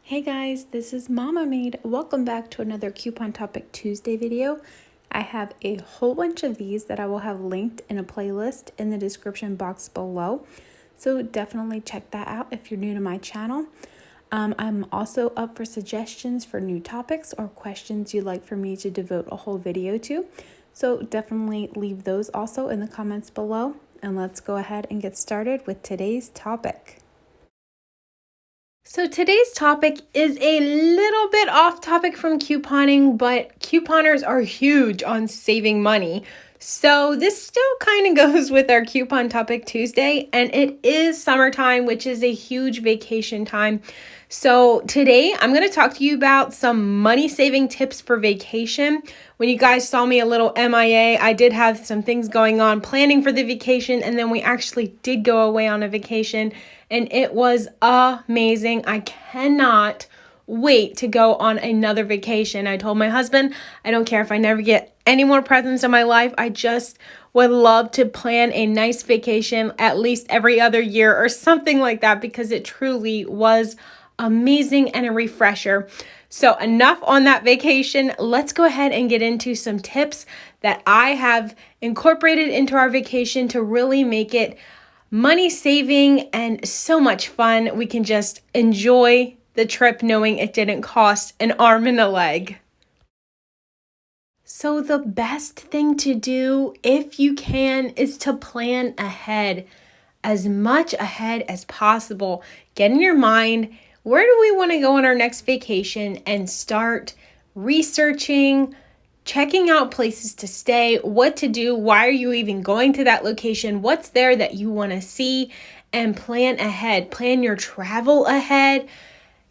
Hey guys, this is Mama Maid. Welcome back to another Coupon Topic Tuesday video. I have a whole bunch of these that I will have linked in a playlist in the description box below. So definitely check that out if you're new to my channel. I'm also up for suggestions for new topics or questions you'd like for me to devote a whole video to. So definitely leave those also in the comments below. And let's go ahead and get started with today's topic. So today's topic is a little bit off topic from couponing, but couponers are huge on saving money. So this still kind of goes with our Coupon Topic Tuesday, and it is summertime, which is a huge vacation time. So today I'm going to talk to you about some money saving tips for vacation. When you guys saw me a little MIA, I did have some things going on planning for the vacation, and then we actually did go away on a vacation, and it was amazing. I cannot wait to go on another vacation. I told my husband, I don't care if I never get any more presents in my life. I just would love to plan a nice vacation at least every other year or something like that, because it truly was amazing and a refresher. So enough on that vacation. Let's go ahead and get into some tips that I have incorporated into our vacation to really make it money saving and so much fun. We can just enjoy the trip knowing it didn't cost an arm and a leg. So the best thing to do, if you can, is to plan ahead, as much ahead as possible. Get in your mind, where do we want to go on our next vacation, and start researching, checking out places to stay, what to do, why are you even going to that location, what's there that you want to see, and plan ahead. Plan your travel ahead,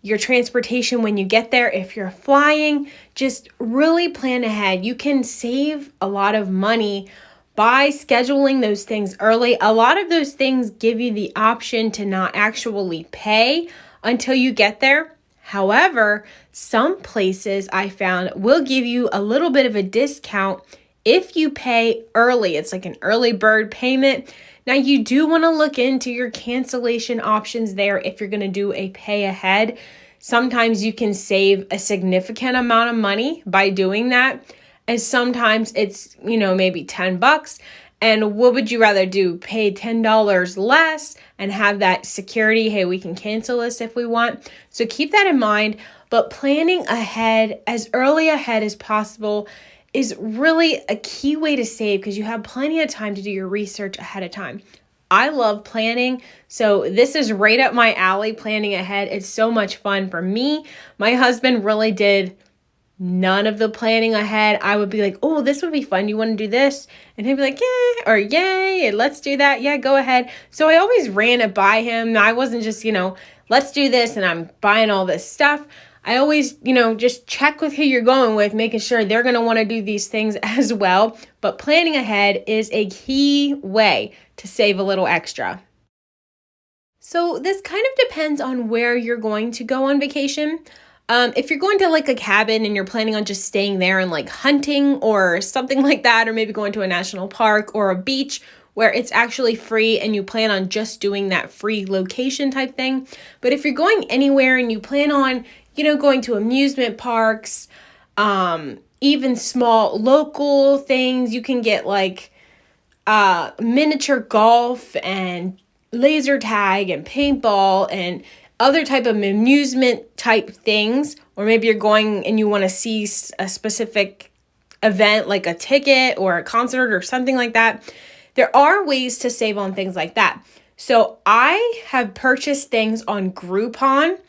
your transportation when you get there. If you're flying, just really plan ahead. You can save a lot of money by scheduling those things early. A lot of those things give you the option to not actually pay until you get there. However, some places I found will give you a little bit of a discount if you pay early. It's like an early bird payment. Now, you do want to look into your cancellation options there if you're going to do a pay ahead. Sometimes you can save a significant amount of money by doing that. And sometimes it's, maybe $10. And what would you rather do? Pay $10 less and have that security, hey, we can cancel this if we want. So keep that in mind. But planning ahead, as early ahead as possible, is really a key way to save, because you have plenty of time to do your research ahead of time. I love planning, so this is right up my alley, planning ahead. It's so much fun for me. My husband really did none of the planning ahead. I would be like, oh, this would be fun. You want to do this? And he'd be like, yeah, or yay, let's do that. Yeah, go ahead. So I always ran it by him. I wasn't just, let's do this and I'm buying all this stuff. I always, just check with who you're going with, making sure they're going to want to do these things as well. But planning ahead is a key way to save a little extra. So this kind of depends on where you're going to go on vacation. If you're going to like a cabin and you're planning on just staying there and like hunting or something like that, or maybe going to a national park or a beach where it's actually free and you plan on just doing that free location type thing. But if you're going anywhere and you plan on, going to amusement parks, even small local things, you can get like miniature golf and laser tag and paintball and other type of amusement type things. Or maybe you're going and you want to see a specific event like a ticket or a concert or something like that. There are ways to save on things like that. So I have purchased things on Groupon,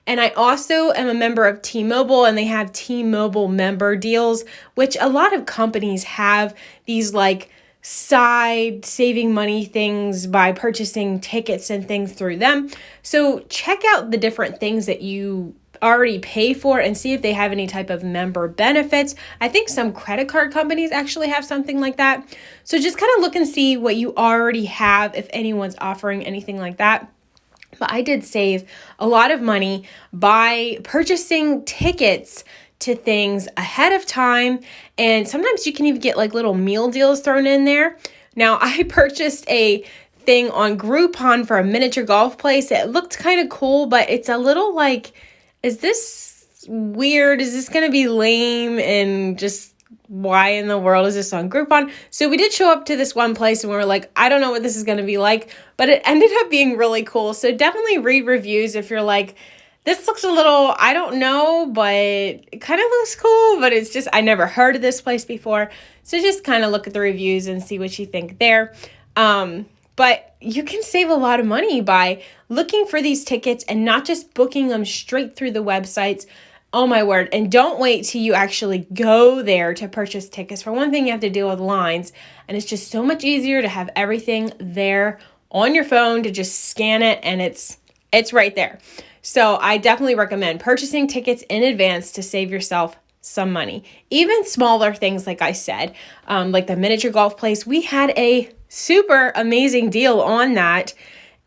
and I also am a member of T-Mobile, and they have T-Mobile member deals, which a lot of companies have these like side saving money things by purchasing tickets and things through them. So check out the different things that you already pay for and see if they have any type of member benefits. I think some credit card companies actually have something like that. So just kind of look and see what you already have, if anyone's offering anything like that. But I did save a lot of money by purchasing tickets to things ahead of time. And sometimes you can even get like little meal deals thrown in there. Now, I purchased a thing on Groupon for a miniature golf place. It looked kind of cool, but it's a little like is this weird? Is this going to be lame? And just why in the world is this on Groupon? So we did show up to this one place and we were like, I don't know what this is going to be like, but it ended up being really cool. So definitely read reviews if you're like, this looks a little, I don't know, but it kind of looks cool, but it's just, I never heard of this place before. So just kind of look at the reviews and see what you think there. But you can save a lot of money by looking for these tickets and not just booking them straight through the websites. Oh my word. And don't wait till you actually go there to purchase tickets. For one thing, you have to deal with lines, and it's just so much easier to have everything there on your phone to just scan it, and it's right there. So I definitely recommend purchasing tickets in advance to save yourself some money. Even smaller things, like I said, like the miniature golf place, we had a super amazing deal on that.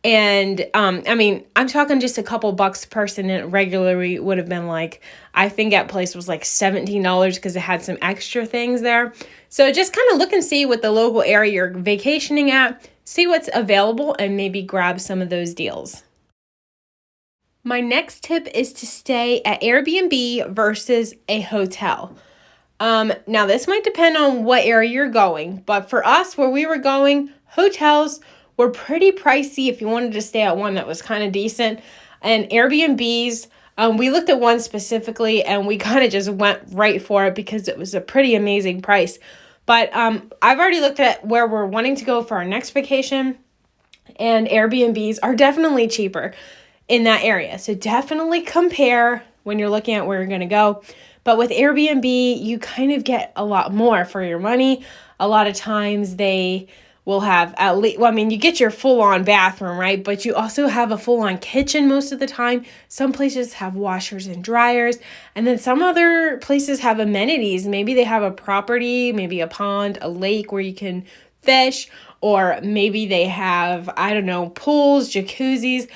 And I'm talking just a couple bucks per person, and it regularly would have been like, I think that place was like $17 because it had some extra things there. So just kind of look and see what the local area you're vacationing at, see what's available, and maybe grab some of those deals. My next tip is to stay at Airbnb versus a hotel. Now this might depend on what area you're going, but for us, where we were going, hotels were pretty pricey if you wanted to stay at one that was kind of decent. And Airbnbs, we looked at one specifically and we kind of just went right for it because it was a pretty amazing price. But I've already looked at where we're wanting to go for our next vacation, and Airbnbs are definitely cheaper in that area. So definitely compare when you're looking at where you're going to go. But with Airbnb, you kind of get a lot more for your money. A lot of times they will have at least, you get your full-on bathroom, right? But you also have a full-on kitchen most of the time. Some places have washers and dryers. And then some other places have amenities. Maybe they have a property, maybe a pond, a lake where you can fish, or maybe they have, pools, jacuzzis.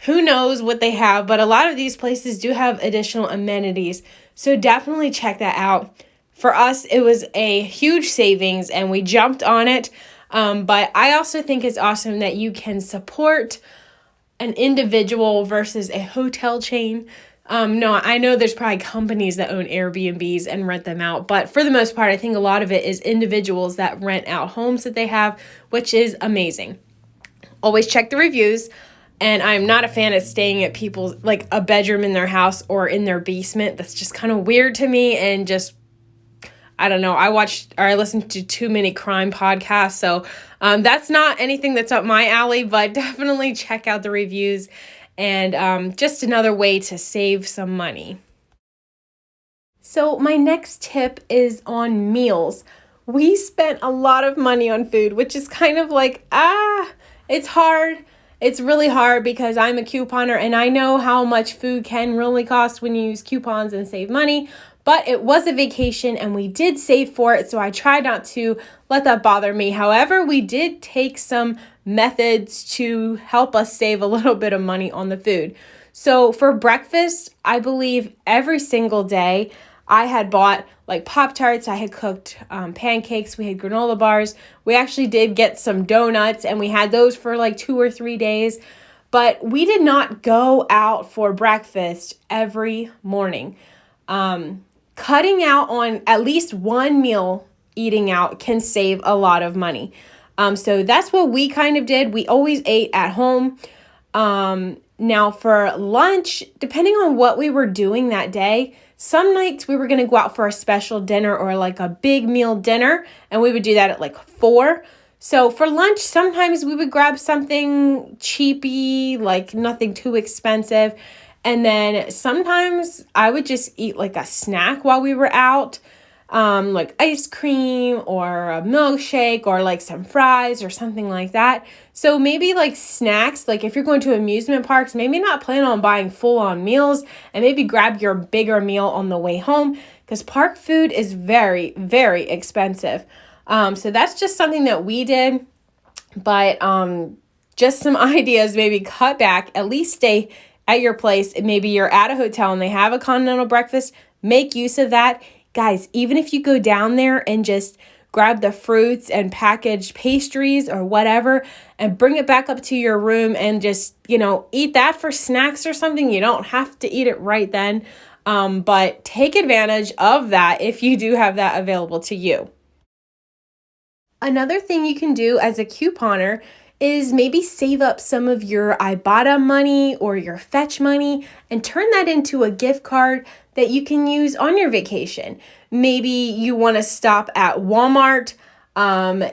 Who knows what they have, but a lot of these places do have additional amenities. So definitely check that out. For us, it was a huge savings and we jumped on it. But I also think it's awesome that you can support an individual versus a hotel chain. No, I know there's probably companies that own Airbnbs and rent them out, but for the most part, I think a lot of it is individuals that rent out homes that they have, which is amazing. Always check the reviews. And I'm not a fan of staying at people's, like a bedroom in their house or in their basement. That's just kind of weird to me. And just, I don't know, I listened to too many crime podcasts. So that's not anything that's up my alley, but definitely check out the reviews, and just another way to save some money. So my next tip is on meals. We spent a lot of money on food, which is kind of like, it's hard. It's really hard because I'm a couponer and I know how much food can really cost when you use coupons and save money. But it was a vacation and we did save for it, so I tried not to let that bother me. However, we did take some methods to help us save a little bit of money on the food. So for breakfast, I believe every single day I had bought like Pop-Tarts, I had cooked pancakes, we had granola bars. We actually did get some donuts and we had those for like 2 or 3 days. But we did not go out for breakfast every morning. Cutting out on at least one meal eating out can save a lot of money. So that's what we kind of did. We always ate at home. Now for lunch, depending on what we were doing that day, some nights we were going to go out for a special dinner or like a big meal dinner, and we would do that at like 4. So for lunch, sometimes we would grab something cheapy, like nothing too expensive. And then sometimes I would just eat like a snack while we were out, like ice cream or a milkshake or like some fries or something like that. So maybe like snacks, like if you're going to amusement parks, maybe not plan on buying full-on meals, and maybe grab your bigger meal on the way home, because park food is very, very expensive. So that's just something that we did. But just some ideas, maybe cut back, at least stay at your place. Maybe you're at a hotel and they have a continental breakfast. Make use of that. Guys, even if you go down there and just grab the fruits and packaged pastries or whatever and bring it back up to your room and just, eat that for snacks or something. You don't have to eat it right then, but take advantage of that if you do have that available to you. Another thing you can do as a couponer is maybe save up some of your Ibotta money or your Fetch money and turn that into a gift card that you can use on your vacation. Maybe you want to stop at Walmart,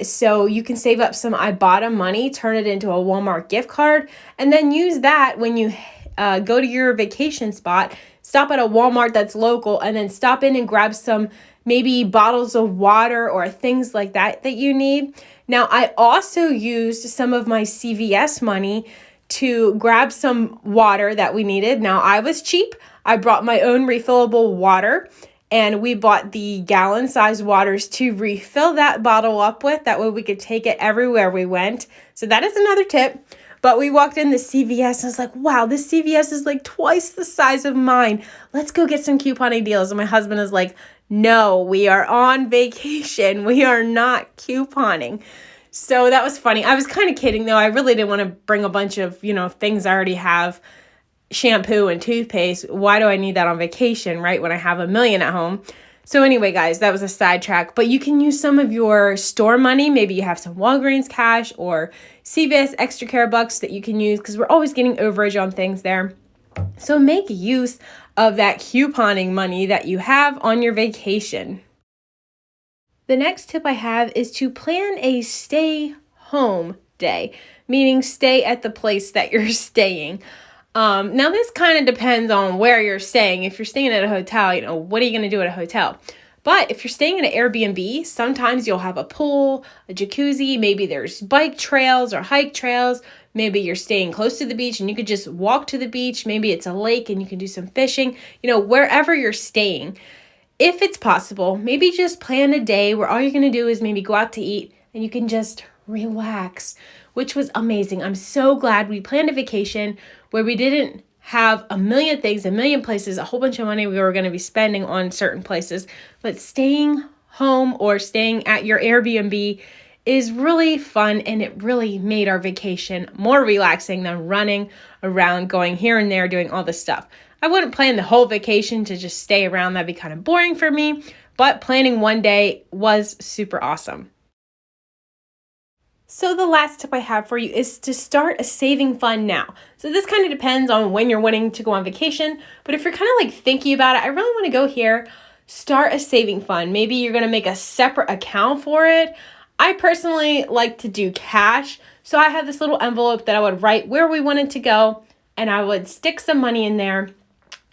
so you can save up some Ibotta money, turn it into a Walmart gift card, and then use that when you go to your vacation spot. Stop at a Walmart that's local and then stop in and grab some maybe bottles of water or things like that you need. Now, I also used some of my CVS money to grab some water that we needed. Now, I was cheap. I brought my own refillable water, and we bought the gallon-sized waters to refill that bottle up with. That way we could take it everywhere we went. So that is another tip. But we walked in the CVS and I was like, wow, this CVS is like twice the size of mine. Let's go get some couponing deals. And my husband is like, no, we are on vacation. We are not couponing. So that was funny. I was kind of kidding though. I really didn't want to bring a bunch of, things I already have. Shampoo and toothpaste. Why do I need that on vacation, right? When I have 1 million at home. So anyway, guys, that was a sidetrack, but you can use some of your store money. Maybe you have some Walgreens cash or CVS Extra Care bucks that you can use because we're always getting overage on things there. So make use of that couponing money that you have on your vacation. The next tip I have is to plan a stay home day, meaning stay at the place that you're staying. Now this kind of depends on where you're staying. If you're staying at a hotel, what are you going to do at a hotel? But if you're staying in an Airbnb, sometimes you'll have a pool, a jacuzzi, maybe there's bike trails or hike trails. Maybe you're staying close to the beach and you could just walk to the beach. Maybe it's a lake and you can do some fishing, wherever you're staying. If it's possible, maybe just plan a day where all you're going to do is maybe go out to eat and you can just relax, which was amazing. I'm so glad we planned a vacation where we didn't have a million things, a million places, a whole bunch of money we were going to be spending on certain places. But staying home or staying at your Airbnb is really fun, and it really made our vacation more relaxing than running around, going here and there, doing all this stuff. I wouldn't plan the whole vacation to just stay around. That'd be kind of boring for me, but planning one day was super awesome. So the last tip I have for you is to start a saving fund now. So this kind of depends on when you're wanting to go on vacation, but if you're kind of like thinking about it, I really want to go here, start a saving fund. Maybe you're going to make a separate account for it. I personally like to do cash. So I have this little envelope that I would write where we wanted to go, and I would stick some money in there.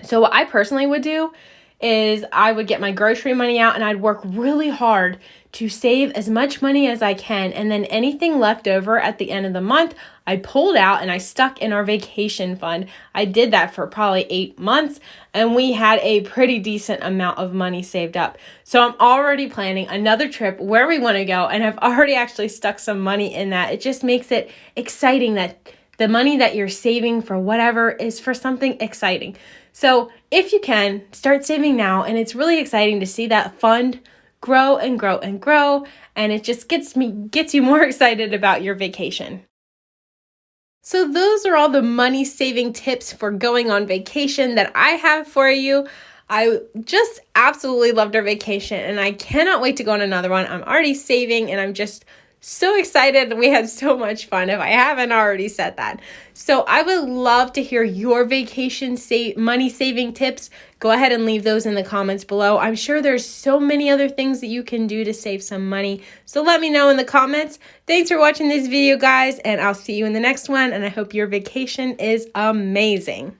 So what I personally would do is I would get my grocery money out and I'd work really hard to save as much money as I can. And then anything left over at the end of the month, I pulled out and I stuck in our vacation fund. I did that for probably 8 months and we had a pretty decent amount of money saved up. So I'm already planning another trip where we want to go and I've already actually stuck some money in that. It just makes it exciting that the money that you're saving for whatever is for something exciting. So if you can, start saving now, and it's really exciting to see that fund grow and grow and grow, and it just gets you more excited about your vacation. So those are all the money saving tips for going on vacation that I have for you. I just absolutely loved our vacation, and I cannot wait to go on another one. I'm already saving, and I'm just so excited. We had so much fun, if I haven't already said that. So I would love to hear your vacation money saving tips. Go ahead and leave those in the comments below. I'm sure there's so many other things that you can do to save some money. So let me know in the comments. Thanks for watching this video, guys, and I'll see you in the next one. And I hope your vacation is amazing.